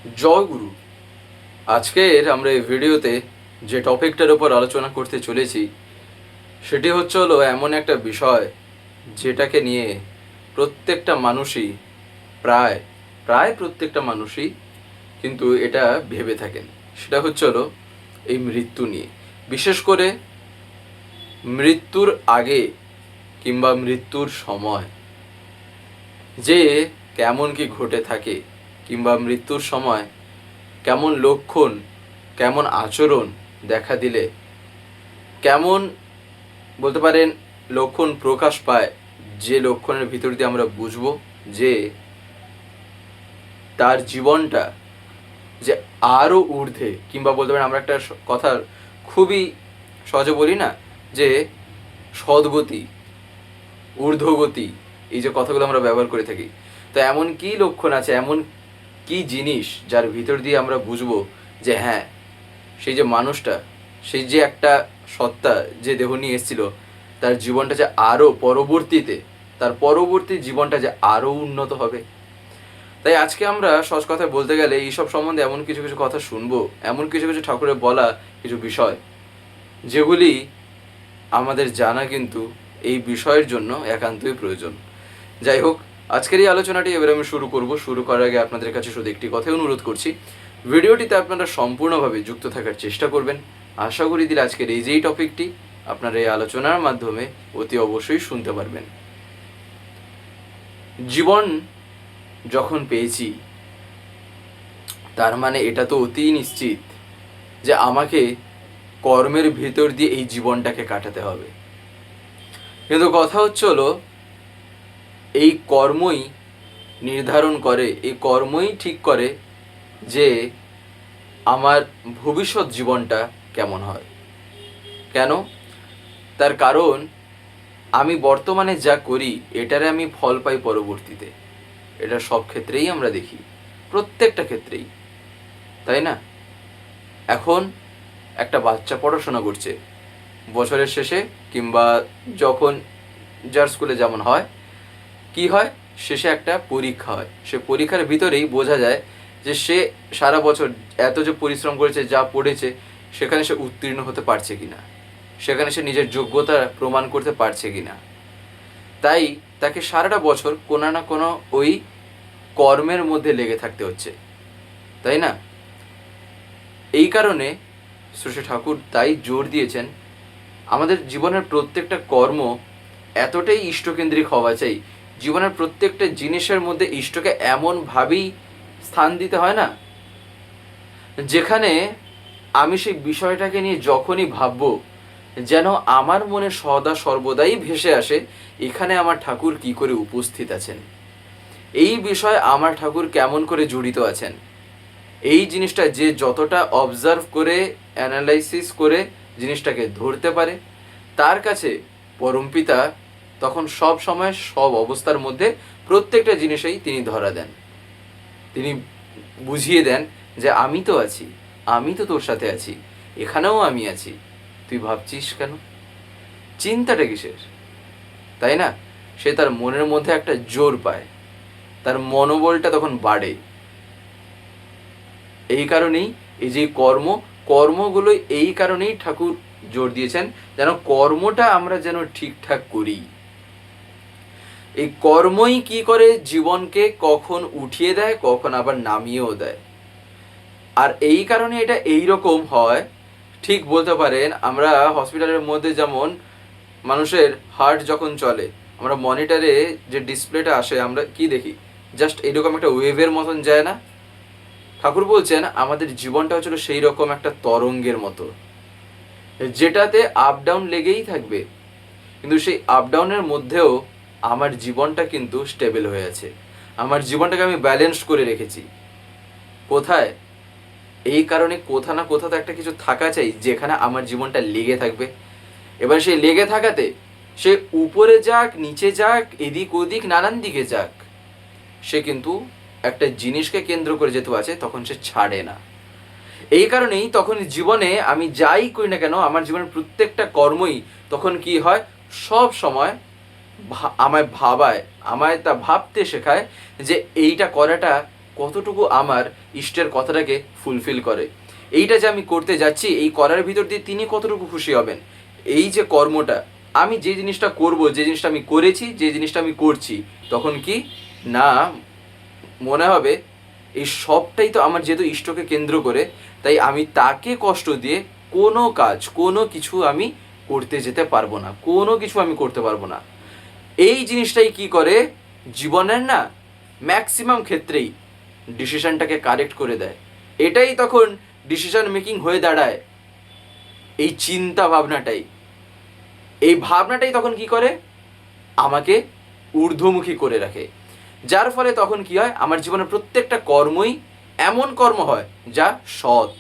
জয় গুরু। আজকের আমরা এই ভিডিওতে যে টপিকটার উপর আলোচনা করতে চলেছি সেটি হলো এমন একটা বিষয় যেটাকে নিয়ে প্রত্যেকটা মানুষই প্রায় প্রায় প্রত্যেকটা মানুষই কিন্তু এটা ভেবে থাকেন। সেটা হলো এই মৃত্যু নিয়ে। বিশেষ করে মৃত্যুর আগে কিংবা মৃত্যুর সময় যে কেমন কি ঘটে থাকে, কিংবা মৃত্যুর সময় কেমন লক্ষণ, কেমন আচরণ দেখা দিলে, কেমন বলতে পারেন লক্ষণ প্রকাশ পায়, যে লক্ষণের ভিতর দিয়ে আমরা বুঝবো যে তার জীবনটা যে আরও ঊর্ধ্বে, কিংবা বলতে পারেন আমরা একটা কথা খুবই সহজে বলি না, যে সদ্গতি, ঊর্ধ্বগতি, এই যে কথাগুলো আমরা ব্যবহার করে থাকি। তো এমন কি লক্ষণ আছে, এমন কি জিনিস যার ভিতর দিয়ে আমরা বুঝবো যে হ্যাঁ, সেই যে মানুষটা, সেই যে একটা সত্তা যে দেহ নিয়ে এসেছিল, তার জীবনটা যে আরও পরবর্তীতে, তার পরবর্তী জীবনটা যে আরও উন্নত হবে। তাই আজকে আমরা সহজ কথায় বলতে গেলে এইসব সম্বন্ধে এমন কিছু কিছু কথা শুনবো, এমন কিছু কিছু ঠাকুরের বলা কিছু বিষয় যেগুলি আমাদের জানা কিন্তু এই বিষয়ের জন্য একান্তই প্রয়োজন। যাই হোক, আজকের এই আলোচনাটি এবার আমি শুরু করার আগে আপনাদের কাছে শুধু একটি কথাই অনুরোধ করছি, ভিডিওটিতে আপনারা সম্পূর্ণভাবে যুক্ত থাকার চেষ্টা করবেন। আশা করি দিলে আজকের এই যেই টপিকটি আপনারা এই আলোচনার মাধ্যমে অতি অবশ্যই শুনতে পারবেন। জীবন যখন পেয়েছি, তার মানে এটা তো অতি নিশ্চিত যে আমাকে কর্মের ভিতর দিয়ে এই জীবনটাকে কাটাতে হবে। কিন্তু কথা হলো এই কর্মই নির্ধারণ করে, এই কর্মই ঠিক করে যে আমার ভবিষ্যৎ জীবনটা কেমন হয়। কেন? তার কারণ আমি বর্তমানে যা করি এটারে আমি ফল পাই পরবর্তীতে। এটা সব ক্ষেত্রেই আমরা দেখি, প্রত্যেকটা ক্ষেত্রেই, তাই না? এখন একটা বাচ্চা পড়াশোনা করছে, বছরের শেষে কিংবা যখন যার স্কুলে যেমন হয়, কি হয়, শেষে একটা পরীক্ষা হয়। সে পরীক্ষার ভিতরেই বোঝা যায় যে সে সারা বছর এত যে পরিশ্রম করেছে, যা পড়েছে, সেখানে সে উত্তীর্ণ হতে পারছে কিনা, সেখানে সে নিজের যোগ্যতা প্রমাণ করতে পারছে কিনা। তাই তাকে সারাটা বছর কোনো না কোনো ওই কর্মের মধ্যে লেগে থাকতে হচ্ছে, তাই না? এই কারণে শ্রী ঠাকুর তাই জোর দিয়েছেন আমাদের জীবনের প্রত্যেকটা কর্ম এতটাই ইষ্টকেন্দ্রিক হওয়া চাই, জীবনের প্রত্যেকটা জিনিসের মধ্যে ইষ্টকে এমনভাবেই স্থান দিতে হয় না, যেখানে আমি সেই বিষয়টাকে নিয়ে যখনই ভাববো যেন আমার মনে সদা সর্বদাই ভেসে আসে এখানে আমার ঠাকুর কি করে উপস্থিত আছেন, এই বিষয়ে আমার ঠাকুর কেমন করে জড়িত আছেন। এই জিনিসটা যে যতটা অবজার্ভ করে, অ্যানালাইসিস করে জিনিসটাকে ধরতে পারে, তার কাছে পরমপিতা তখন সব সময় সব অবস্থার মধ্যে প্রত্যেকটা জিনিসেই তিনি ধরা দেন, তিনি বুঝিয়ে দেন যে আমি তো আছি, আমি তো তোর সাথে আছি, এখানেও আমি আছি, তুই ভাবছিস কেন, চিন্তাটা কিসের, তাই না? সে তার মনের মধ্যে একটা জোর পায়, তার মনোবলটা তখন বাড়ে। এই কারণেই এই যে কর্মগুলো এই কারণেই ঠাকুর জোর দিয়েছেন যেন কর্মটা আমরা যেন ঠিকঠাক করি। এই কর্মই কি করে জীবনকে কখন উঠিয়ে দেয়, কখন আবার নামিয়েও দেয়। আর এই কারণে এটা এইরকম হয়, ঠিক বলতে পারেন আমরা হসপিটালের মধ্যে যেমন মানুষের হার্ট যখন চলে, আমরা মনিটরে যে ডিসপ্লেটা আসে আমরা কি দেখি, জাস্ট এরকম একটা ওয়েভের মতন যায় না? ঠাকুর বলছেন আমাদের জীবনটা হচ্ছিল সেই রকম একটা তরঙ্গের মতো, যেটাতে আপ ডাউন লেগেই থাকবে, কিন্তু সেই আপ ডাউনের মধ্যেও আমার জীবনটা কিন্তু স্টেবল হয়ে আছে, আমার জীবনটাকে আমি ব্যালেন্স করে রেখেছি। কোথায়? এই কারণে কোথা না কোথাও তো একটা কিছু থাকা চাই যেখানে আমার জীবনটা লেগে থাকবে। এবার সেই লেগে থাকাতে সে উপরে যাক, নিচে যাক, এদিক ওদিক নানান দিকে যাক, সে কিন্তু একটা জিনিসকে কেন্দ্র করে যেহেতু আছে তখন সে ছাড়ে না। এই কারণেই তখন জীবনে আমি যাই করি না কেন, আমার জীবনের প্রত্যেকটা কর্মই তখন কি হয়, সব সময় আমায় তা ভাবতে শেখায় যে এইটা করাটা কতটুকু আমার ইষ্টের কথাটাকে ফুলফিল করে, এইটা যে আমি করতে যাচ্ছি এই করার ভিতর দিয়ে তিনি কতটুকু খুশি হবেন। এই যে কর্মটা আমি যে জিনিসটা করব, যে জিনিসটা আমি করেছি, যে জিনিসটা আমি করছি, তখন কি না মনে হবে এই সবটাই তো আমার যেহেতু ইষ্টকে কেন্দ্র করে, তাই আমি তাকে কষ্ট দিয়ে কোনো কাজ কোনো কিছু আমি করতে যেতে পারবো না, কোনো কিছু আমি করতে পারবো না। এই জিনিসটাই কি করে জীবনের না ম্যাক্সিমাম ক্ষেত্রেই ডিসিশনটাকে কারেক্ট করে দেয়। এটাই তখন ডিসিশন মেকিং হয়ে দাঁড়ায়। এই চিন্তা ভাবনাটাই, এই ভাবনাটাই তখন কি করে আমাকে ঊর্ধ্বমুখী করে রাখে, যার ফলে তখন কি হয় আমার জীবনের প্রত্যেকটা কর্মই এমন কর্ম হয় যা সৎ।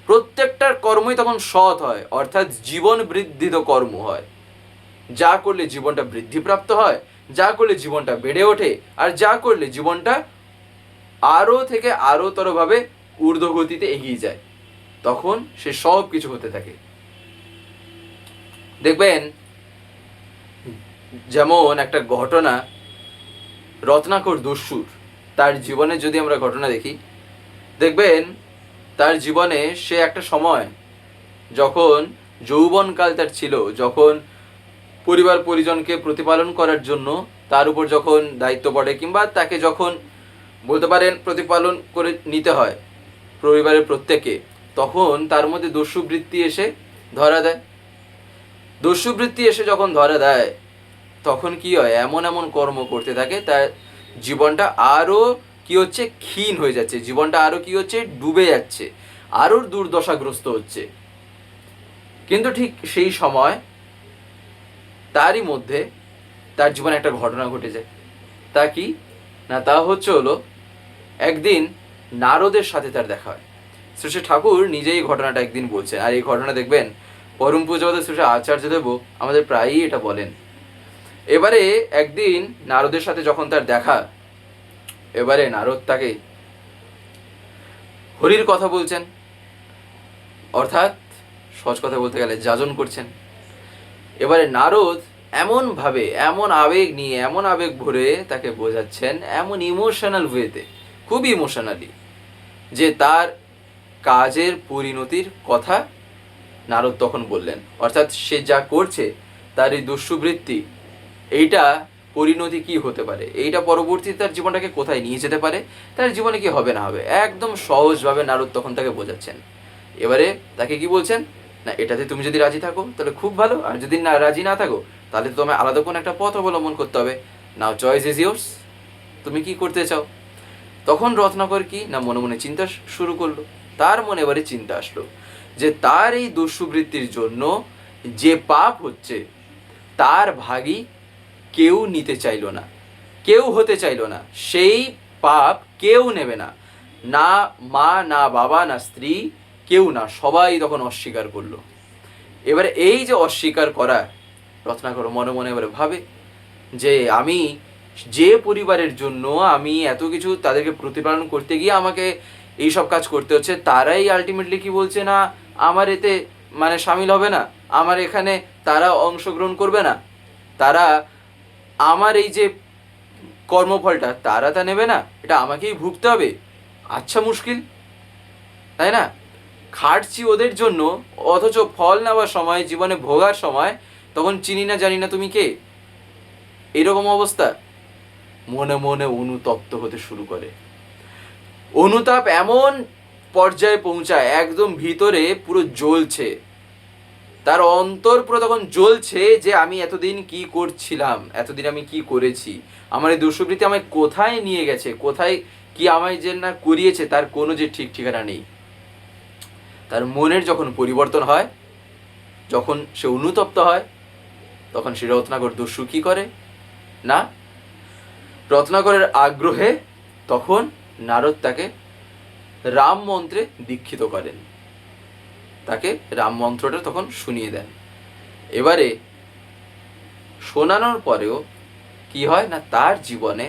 প্রত্যেকটার কর্মই তখন সৎ হয়, অর্থাৎ জীবন বৃদ্ধিত কর্ম হয়। যা করলে জীবনটা বৃদ্ধিপ্রাপ্ত হয়, যা করলে জীবনটা বেড়ে ওঠে, আর যা করলে জীবনটা আরও থেকে আরোতরভাবে ঊর্ধ্বগতিতে এগিয়ে যায়, তখন সে সব কিছু হতে থাকে। দেখবেন যেমন একটা ঘটনা, রত্নাকর দস্যুর তার জীবনে যদি আমরা ঘটনা দেখি, দেখবেন তার জীবনে সে একটা সময় যখন যৌবনকাল তার ছিল, যখন পরিবার পরিজনকে প্রতিপালন করার জন্য তার উপর যখন দায়িত্ব পড়ে, কিংবা তাকে যখন বলতে পারেন প্রতিপালন করে নিতে হয় পরিবারের প্রত্যেকে, তখন তার মধ্যে দস্যুবৃত্তি এসে ধরা দেয়। দস্যুবৃত্তি এসে যখন ধরা দেয় তখন কি হয় এমন এমন কর্ম করতে থাকে, তার জীবনটা আরও কি হচ্ছে ক্ষীণ হয়ে যাচ্ছে, জীবনটা আরও কি হচ্ছে ডুবে যাচ্ছে, আরও দুর্দশাগ্রস্ত হচ্ছে। কিন্তু ঠিক সেই সময় তারই মধ্যে তার জীবনে একটা ঘটনা ঘটে যায়। তা কি না, তা হচ্ছে হলো একদিন নারদের সাথে তার দেখা হয়। শ্রী ঠাকুর নিজেই ঘটনাটা একদিন বলছেন, আর এই ঘটনা দেখবেন পরম পূজ্যপাদ শ্রী আচার্যদেব আমাদের প্রায়ই এটা বলেন। এবারে একদিন নারদের সাথে যখন তার দেখা, এবারে নারদ তাকে হরির কথা বলছেন, অর্থাৎ সহজ কথা বলতে গেলে যাজন করছেন। এবারে নারদ এমনভাবে এমন আবেগ নিয়ে এমন আবেগ ভরে তাকে বোঝাচ্ছেন, এমন ইমোশনাল ওয়েতে, খুব ইমোশনালি, যে তার কাজের পরিণতির কথা নারদ তখন বললেন। অর্থাৎ সে যা করছে তার এই দস্যুবৃত্তি, এইটা পরিণতি কি হতে পারে, এইটা পরবর্তীতে তার জীবনটাকে কোথায় নিয়ে যেতে পারে, তার জীবনে কি হবে না হবে, একদম সহজভাবে নারদ তখন তাকে বোঝাচ্ছেন। এবারে তাকে কি বলছেন না, এটাতে তুমি যদি রাজি থাকো তাহলে খুব ভালো, আর যদি না রাজি না থাকো তাহলে তো তোমায় আলাদা কোনো একটা পথ অবলম্বন করতে হবে। নাও চয়েস ইজ ইয়োর্স, তুমি কি করতে চাও। তখন রত্নাকর কি না মনে মনে চিন্তা শুরু করলো। তার মনে এবারে চিন্তা আসলো যে তার এই দস্যুবৃত্তির জন্য যে পাপ হচ্ছে তার ভাগই কেউ নিতে চাইল না, কেউ হতে চাইল না, সেই পাপ কেউ নেবে না, না মা, না বাবা, না স্ত্রী, কেউ না, সবাই তখন অস্বীকার করলো। এবারে এই যে অস্বীকার করা, রত্নাকর মনে মনে এবারে ভাবে যে আমি যে পরিবারের জন্য আমি এত কিছু তাদেরকে প্রতিপালন করতে গিয়ে আমাকে এই সব কাজ করতে হচ্ছে, তারাই আলটিমেটলি কি বলছে না আমার এতে মানে সামিল হবে না, আমার এখানে তারা অংশগ্রহণ করবে না, তারা আমার এই যে কর্মফলটা তারা তা নেবে না, এটা আমাকেই ভুগতে হবে। আচ্ছা মুশকিল, তাই না? খাটছি ওদের জন্য, অথচ ফল নেওয়ার সময়, জীবনে ভোগার সময় তখন চিনি না জানি না তুমি কে, এরকম অবস্থা। মনে মনে অনুতপ্ত হতে শুরু করে। অনুতাপ এমন পর্যায়ে পৌঁছায় একদম ভিতরে পুরো জ্বলছে, তার অন্তর পুরো তখন জ্বলছে যে আমি এতদিন কি করছিলাম, এতদিন আমি কি করেছি, আমার এই দস্যুবৃত্তি আমায় কোথায় নিয়ে গেছে, কোথায় কি আমায় যে না করিয়েছে তার কোনো যে ঠিক ঠিকানা নেই। তার মনের যখন পরিবর্তন হয়, যখন সে অনুতপ্ত হয়, তখন সে রত্নাকর দস্যু কি করে না, রত্নাকরের আগ্রহে তখন নারদ তাকে রাম মন্ত্রে দীক্ষিত করেন, তাকে রাম মন্ত্রটা তখন শুনিয়ে দেন। এবারে শোনানোর পরেও কি হয় না, তার জীবনে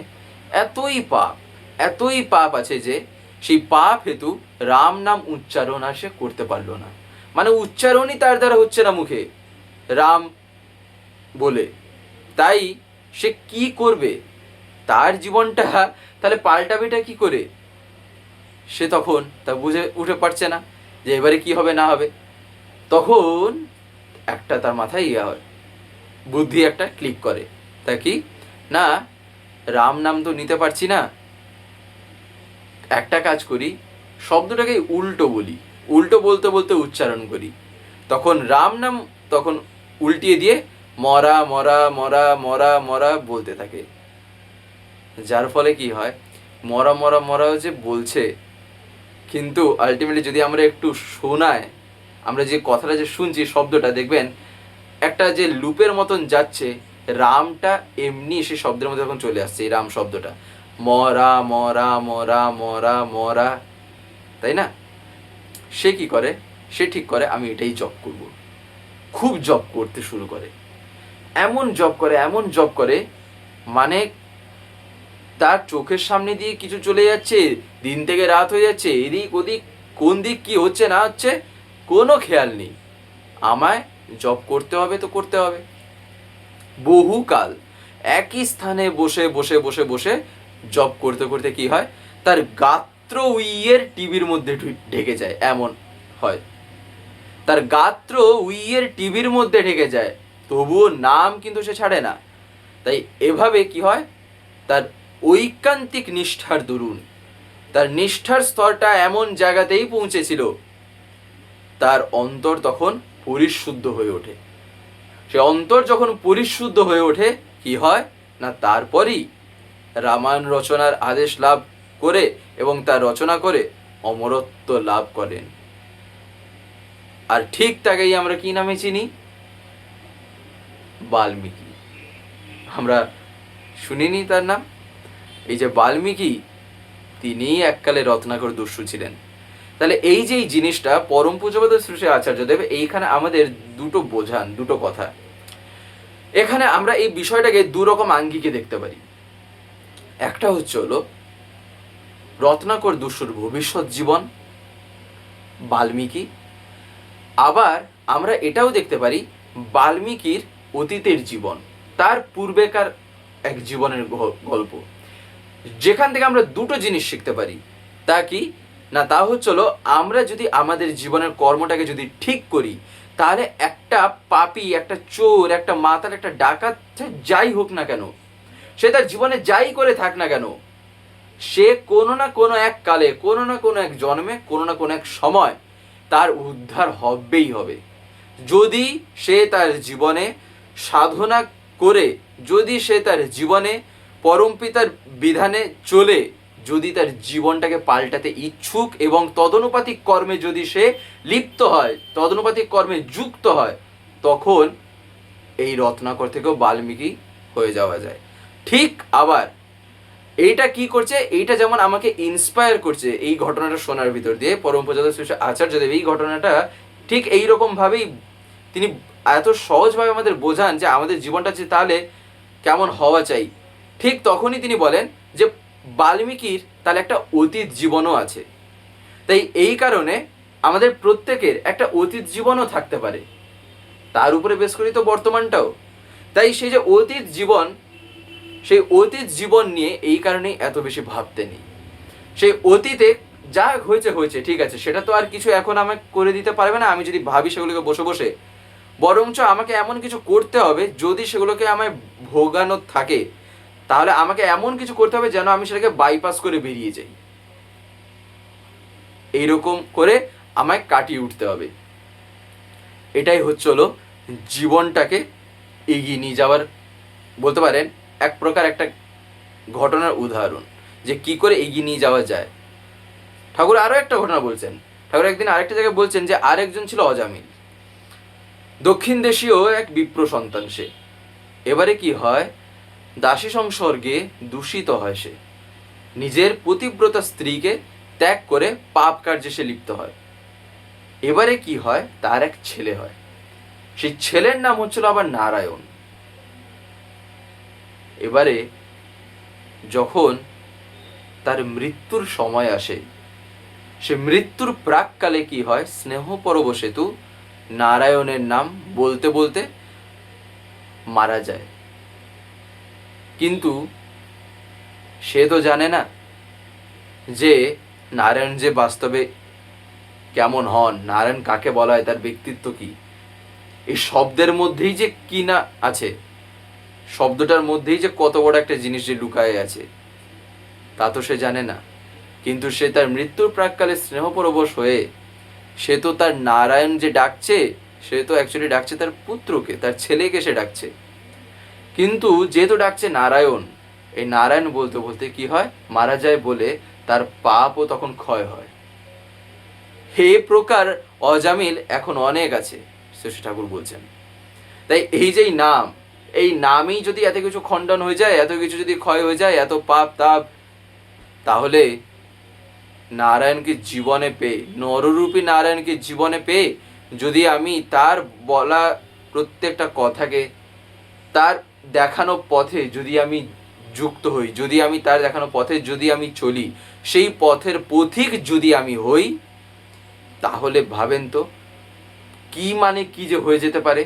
এতই পাপ আছে যে সেই পাপ হেতু রাম নাম উচ্চারণ আর সে করতে পারলো না, মানে উচ্চারণই তার দ্বারা হচ্ছে না মুখে রাম বলে। তাই সে কি করবে, তার জীবনটা তাহলে পাল্টাবেটা কি করে, সে তখন তা বুঝে উঠে পারছে না যে এবারে কি হবে না হবে। তখন একটা তার মাথায় ইয়ে হয়, বুদ্ধি একটা ক্লিক করে। তা কি না, রাম নাম তো নিতে পারছি না, একটা কাজ করি, শব্দটাকে উল্টো বলি, উল্টো বলতে বলতে উচ্চারণ করি। তখন রাম নাম তখন উল্টিয়ে দিয়ে মরা মরা মরা মরা মরা বলতে থাকে। যার ফলে কি হয়, মরা মরা মরা যে বলছে, কিন্তু আলটিমেটলি যদি আমরা একটু শোনায়, আমরা যে কথাটা যে শুনছি শব্দটা দেখবেন একটা যে লুপের মতন যাচ্ছে, রামটা এমনি সে শব্দের মধ্যে যখন চলে আসছে, এই রাম শব্দটা মরা মরা মরা মরা মরা, তাই না? সে কি করে, সে ঠিক করে আমি এটাই জব করব, খুব জব করতে শুরু করে, এমন জব করে এমন জব করে, মানে তার চোখের সামনে দিয়ে কিছু চলে যাচ্ছে, দিন থেকে রাত হয়ে যাচ্ছে, এদিক ওদিক কোন দিক কি হচ্ছে না হচ্ছে কোনো খেয়াল নেই, আমায় জব করতে হবে তো করতে হবে। বহুকাল একই স্থানে বসে বসে বসে বসে জব করতে করতে কি হয়, তার গাত্র উইয়ের টিভির মধ্যে ঢেকে যায়, এমন হয় তার গাত্র উইয়ের টিভির মধ্যে ঢেকে যায়, তবুও নাম কিন্তু সে ছাড়ে না। তাই এভাবে কি হয়, তার ঐকান্তিক নিষ্ঠার দরুন, তার নিষ্ঠার স্তরটা এমন জায়গাতেই পৌঁছেছিল, তার অন্তর তখন পরিশুদ্ধ হয়ে ওঠে। সে অন্তর যখন পরিশুদ্ধ হয়ে ওঠে কি হয় না, তারপরই রামায়ণ রচনার আদেশ লাভ করে এবং তা রচনা করে অমরত্ব লাভ করেন। আর ঠিক তাকেই আমরা কি নামে চিনি, বাল্মীকি। আমরা শুনিনি তার নাম? এই যে বাল্মীকি, তিনিই এককালে রত্নাকর দস্যু ছিলেন। তাহলে এই যে এই জিনিসটা পরম পূজ্যপাদ শ্রী শ্রী আচার্যদেব এইখানে আমাদের দুটো বোঝান, দুটো কথা। এখানে আমরা এই বিষয়টাকে দুরকম আঙ্গিকে দেখতে পারি। একটা হচ্ছে হলো রত্নাকর দস্যুর ভবিষ্যৎ জীবন বাল্মীকি, আবার আমরা এটাও দেখতে পারি বাল্মীকির অতীতের জীবন, তার পূর্বেকার এক জীবনের গল্প, যেখান থেকে আমরা দুটো জিনিস শিখতে পারি। তা কি না, তা হচ্ছিল আমরা যদি আমাদের জীবনের কর্মটাকে যদি ঠিক করি, তাহলে একটা পাপী, একটা চোর, একটা মাতাল, একটা ডাকাত যাই হোক না কেন, সে তার জীবনে যাই করে থাক না কেন, সে কোনো না কোনো এক কালে, কোনো না কোনো এক জন্মে, কোনো না কোনো এক সময় তার উদ্ধার হবেই হবে। যদি সে তার জীবনে সাধনা করে, যদি সে তার জীবনে পরমপিতার বিধানে চলে, যদি তার জীবনটাকে পাল্টাতে ইচ্ছুক এবং তদনুপাতিক কর্মে যদি সে লিপ্ত হয়, তদনুপাতিক কর্মে যুক্ত হয়, তখন এই রত্নাকর থেকেও বাল্মীকি হয়ে যাওয়া যায়। ঠিক আবার এইটা কি করছে, এইটা যেমন আমাকে ইন্সপায়ার করছে এই ঘটনাটা শোনার ভিতর দিয়ে, পরম পূজ্য শ্রী আচার্যদেব এই ঘটনাটা ঠিক এইরকম ভাবেই তিনি এত সহজভাবে আমাদের বোঝান যে আমাদের জীবনটা যে তাহলে কেমন হওয়া চাই। ঠিক তখনই তিনি বলেন যে বাল্মীকির তাহলে একটা অতীত জীবনও আছে, তাই এই কারণে আমাদের প্রত্যেকের একটা অতীত জীবনও থাকতে পারে, তার উপরে বেশ করি তো বর্তমানটাও। তাই সেই যে অতীত জীবন, সেই অতীত জীবন নিয়ে এই কারণেই এত বেশি ভাবতে নেই। সেই অতীতে যা হয়েছে হয়েছে, ঠিক আছে, সেটা তো আর কিছু এখন আমাকে করে দিতে পারবে না আমি যদি ভাবি সেগুলোকে বসে বসে, বরঞ্চ আমাকে এমন কিছু করতে হবে, যদি সেগুলোকে আমায় ভোগানো থাকে তাহলে আমাকে এমন কিছু করতে হবে যেন আমি সেটাকে বাইপাস করে বেরিয়ে যাই, এইরকম করে আমায় কাটিয়ে উঠতে হবে। এটাই হচ্ছে হলো জীবনটাকে এগিয়ে নিয়ে যাওয়ার, বলতে পারেন এক প্রকার একটা ঘটনার উদাহরণ যে কি করে এগিয়ে নিয়ে যাওয়া যায়। ঠাকুর আরও একটা ঘটনা বলছেন। ঠাকুর একদিন আরেকটা জায়গায় বলছেন যে আরেকজন ছিল অজামিল, দক্ষিণ দেশীয় এক বিপ্র সন্তান সে। এবারে কি হয়, দাসী সংসর্গে দূষিত হয় সে, নিজের পতিব্রতা স্ত্রীকে ত্যাগ করে পাপ কার্যে সে লিপ্ত হয়। এবারে কি হয়, তার এক ছেলে হয়, সেই ছেলের নাম হচ্ছিল আবার নারায়ণ। এবারে যখন তার মৃত্যুর সময় আসে, সে মৃত্যুর প্রাককালে কি হয়, স্নেহ পরবশেতু নারায়ণের নাম বলতে বলতে মারা যায়। কিন্তু সে তো জানে না যে নারায়ণ যে বাস্তবে কেমন হন, নারায়ণ কাকে বলা হয়, তার ব্যক্তিত্ব কি, এই শব্দের মধ্যেই যে কি না আছে, শব্দটার মধ্যেই যে কত বড় একটা জিনিস যে লুকায়ে আছে, তা তো সে জানে না। কিন্তু সে তার মৃত্যুর প্রাককালে স্নেহপরবশ হয়ে সে তো তার নারায়ণ যে ডাকছে, সে তো অ্যাকচুয়ালি ডাকছে তার পুত্রকে, তার ছেলেকে সে ডাকছে। কিন্তু যেহেতু ডাকছে নারায়ণ, এই নারায়ণ বলতে বলতে কি হয়, মারা যায় বলে তার পাপও তখন ক্ষয় হয়। হে প্রকার অজামিল এখন অনেক আছে, শ্রী ঠাকুর বলছেন। তাই এই যেই নাম, এই নামেই যদি এত কিছু খণ্ডন হয়ে যায়, এত কিছু যদি ক্ষয় হয়ে যায়, এত পাপ তাপ, তাহলে নারায়ণকে জীবনে পেয়ে, নররূপী নারায়ণকে জীবনে পেয়ে যদি আমি তার বলা প্রত্যেকটা কথাকে, তার দেখানো পথে যদি আমি যুক্ত হই, যদি আমি তার দেখানো পথে যদি আমি চলি, সেই পথের পথিক যদি আমি হই, তাহলে ভাবেন তো কি মানে কি যে হয়ে যেতে পারে।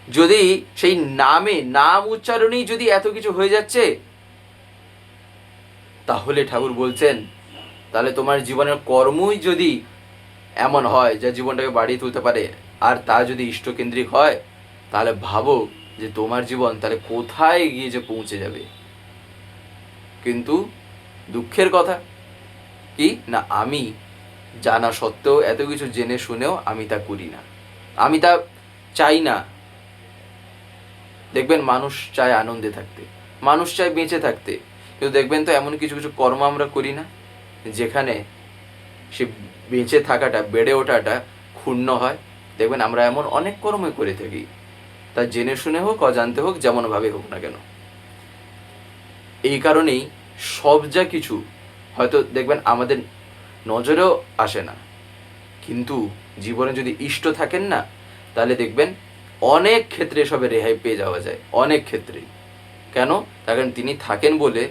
যদি সেই নামে, নাম উচ্চারণেই যদি এত কিছু হয়ে যাচ্ছে, তাহলে ঠাকুর বলছেন তাহলে তোমার জীবনের কর্মই যদি এমন হয় যা জীবনটাকে বাড়িয়ে তুলতে পারে, আর তা যদি ইষ্টকেন্দ্রিক হয়, তাহলে ভাবো যে তোমার জীবন তাহলে কোথায় গিয়ে যে পৌঁছে যাবে। কিন্তু দুঃখের কথা কি না, আমি জানা সত্ত্বেও, এত কিছু জেনে শুনেও আমি তা করি না, আমি তা চাই না। দেখবেন মানুষ চায় আনন্দে থাকতে, মানুষ চায় বেঁচে থাকতে, কিন্তু দেখবেন তো এমন কিছু কিছু কর্ম আমরা করি না যেখানে সে বেঁচে থাকাটা, বেড়ে ওঠাটা ক্ষুণ্ণ হয়। দেখবেন আমরা এমন অনেক কর্মই করে থাকি, তা জেনে শুনে হোক অজান্তে হোক, যেমনভাবে হোক না কেন। এই কারণেই সব যা কিছু হয়তো দেখবেন আমাদের নজরেও আসে না, কিন্তু জীবনে যদি ইষ্ট থাকেন না, তাহলে দেখবেন অনেক ক্ষেত্রে এসবে রেহাই পেয়ে যাওয়া যায়, অনেক ক্ষেত্রেই। কেন? তার কারণ তিনি থাকেন বলে,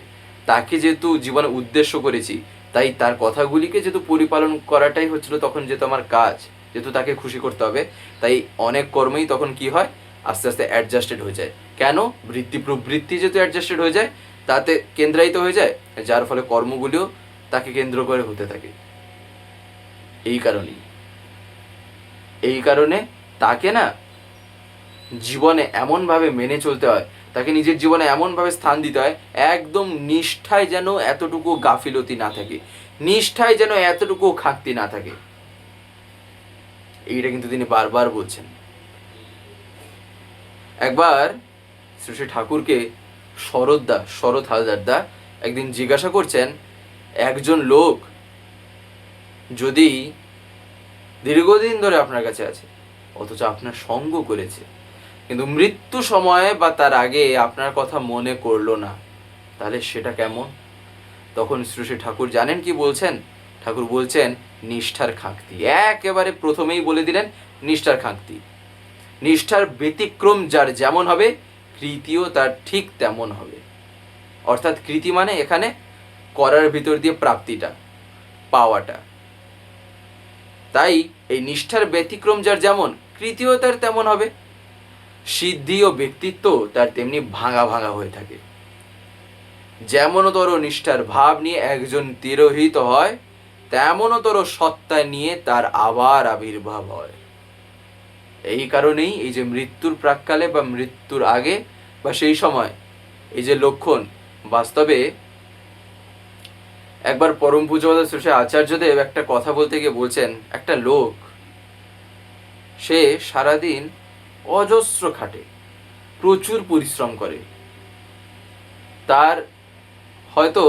তাকে যেহেতু জীবনে উদ্দেশ্য করেছি, তাই তার কথাগুলিকে যেহেতু পরিপালন করাটাই হচ্ছিল তখন যেহেতু আমার কাজ, যেহেতু তাকে খুশি করতে হবে, তাই অনেক কর্মই তখন কি হয়, আস্তে আস্তে অ্যাডজাস্টেড হয়ে যায়। কেন? বৃত্তি প্রবৃত্তি যেহেতু অ্যাডজাস্টেড হয়ে যায়, তাতে কেন্দ্রায়িত হয়ে যায়, যার ফলে কর্মগুলিও তাকে কেন্দ্র করে হতে থাকে। এই কারণে তাকে না জীবনে এমনভাবে মেনে চলতে হয়, তাকে নিজের জীবনে এমনভাবে স্থান দিতে হয়, একদম নিষ্ঠায় যেন এতটুকু গাফিলতি না থাকে, নিষ্ঠায় যেন এতটুকু খাঁকতি না থাকে। এইটা কিন্তু তিনি বারবার বলছেন। একবার শ্রী ঠাকুরকে শরৎ হালদারদা একদিন জিজ্ঞাসা করছেন, একজন লোক যদি দীর্ঘদিন ধরে আপনার কাছে আছে, অথচ আপনার সঙ্গ করেছে, কিন্তু মৃত্যু সময়ে বা তার আগে আপনার কথা মনে করলো না, তাহলে সেটা কেমন? তখন শ্রী ঠাকুর জানেন কি বলছেন? ঠাকুর বলছেন নিষ্ঠার খাঁকতি। একেবারে প্রথমেই বলে দিলেন নিষ্ঠার খাঁকতি। নিষ্ঠার ব্যতিক্রম যার যেমন হবে, কৃতিও তার ঠিক তেমন হবে। অর্থাৎ কৃতি মানে এখানে করার ভিতর দিয়ে প্রাপ্তিটা, পাওয়াটা। তাই এই নিষ্ঠার ব্যতিক্রম যার যেমন, কৃতিও তার তেমন হবে। সিদ্ধি ও ব্যক্তিত্ব তার তেমনি ভাঙা ভাঙা হয়ে থাকে। যেমনতর নিষ্ঠার ভাব নিয়ে একজন তিরোহিত হয়, তেমনতর সত্তা নিয়ে তার আবার আবির্ভাব হয়। এই কারণেই এই যে মৃত্যুর প্রাককালে বা মৃত্যুর আগে বা সেই সময় এই যে লক্ষণ, বাস্তবে একবার পরম পূজ্যপাদ শ্রী আচার্যদেব একটা কথা বলতে গিয়ে বলছেন, একটা লোক সে সারাদিন অজস্র খাটে, প্রচুর পরিশ্রম করে, তার হয়তো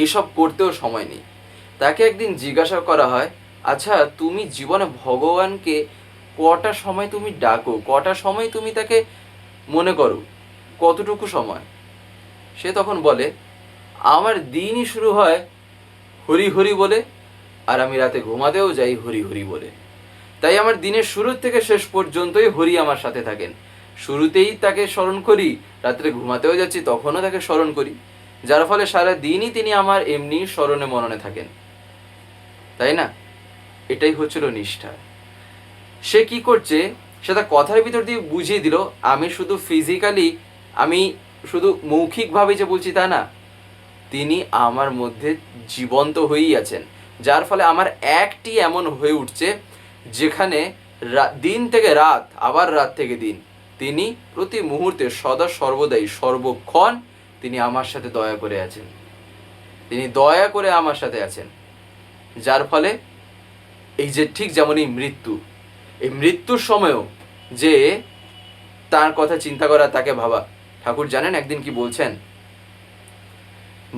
এইসব করতেও সময় নেই। তাকে একদিন জিজ্ঞাসা করা হয়, আচ্ছা তুমি জীবনে ভগবানকে কটা সময় তুমি ডাকো, কটা সময় তুমি তাকে মনে করো, কতটুকু সময়? সে তখন বলে, আমার দিনই শুরু হয় হরি হরি বলে, আর আমি রাতে ঘুমাতেও যাই হরি হরি বলে। তাই আমার দিনের শুরু থেকে শেষ পর্যন্তই হরি আমার সাথে থাকেন। শুরুতেই তাকে স্মরণ করি, রাত্রে ঘুমাতেও যাচ্ছি তখনও তাকে স্মরণ করি, যার ফলে সারা দিনই তিনি আমার এমনি স্মরণে মননে থাকেন। তাই না? এটাই হচ্ছিল নিষ্ঠা। সে কি করছে, সে তার কথার ভিতর দিয়ে বুঝিয়ে দিল, আমি শুধু ফিজিক্যালি, আমি শুধু মৌখিকভাবে যে বলছি তা না, তিনি আমার মধ্যে জীবন্ত হয়েই আছেন, যার ফলে আমার একটি এমন হয়ে উঠছে যেখানে দিন থেকে রাত, আবার রাত থেকে দিন, তিনি প্রতি মুহূর্তে সদা সর্বদাই সর্বক্ষণ তিনি আমার সাথে দয়া করে আছেন, তিনি দয়া করে আমার সাথে আছেন। যার ফলে এই যে ঠিক যেমন এই মৃত্যুর সময়ও যে তার কথা চিন্তা করা, তাকে ভাবা। ঠাকুর জানেন একদিন কি বলছেন,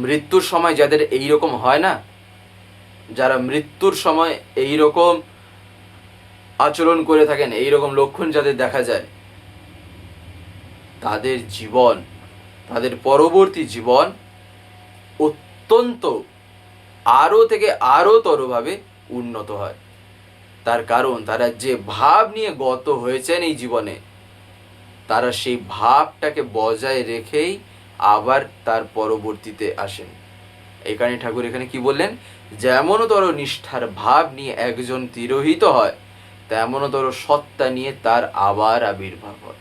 মৃত্যুর সময় যাদের এইরকম হয় না, যারা মৃত্যুর সময় এইরকম আচরণ করে থাকেন, এইরকম লক্ষণ যাদের দেখা যায়, তাদের জীবন, তাদের পরবর্তী জীবন অত্যন্ত আরও থেকে আরও তরভাবে উন্নত হয়। তার কারণ তারা যে ভাব নিয়ে গত হয়েছেন এই জীবনে, তারা সেই ভাবটাকে বজায় রেখেই আবার তার পরবর্তীতে আসেন। এই কারণে ঠাকুর এখানে কি বললেন, যেমনতর নিষ্ঠার ভাব নিয়ে একজন তিরোহিত হয়, তেমনতর সত্তা নিয়ে তার আবার আবির্ভাব হয়।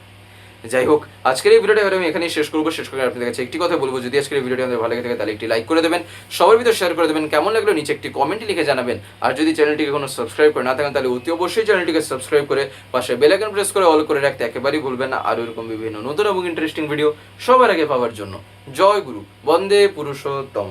যাই হোক, আজকের এই ভিডিওটা আমি এখানেই শেষ করবো। শেষ করে আপনাদের কাছে একটি কথা বলবো, যদি আজকের এই ভিডিওটি আমাদের ভালো লাগে থাকে তাহলে একটি লাইক করে দেবেন, সবার ভিতরে শেয়ার করে দেবেন, কেমন লাগলো নিচে একটি কমেন্ট লিখে জানাবেন। আর যদি চ্যানেলটিকে কোনো সাবস্ক্রাইব করে না থাকেন তাহলে অতি অবশ্যই চ্যানেলটিকে সাবস্ক্রাইব করে পাশে বেল আইকন প্রেস করে অল করে রাখতে একেবারেই ভুলবেন না, আর এরকম বিভিন্ন নতুন এবং ইন্টারেস্টিং ভিডিও সবার আগে পাওয়ার জন্য। জয় গুরু, বন্দে পুরুষোত্তম।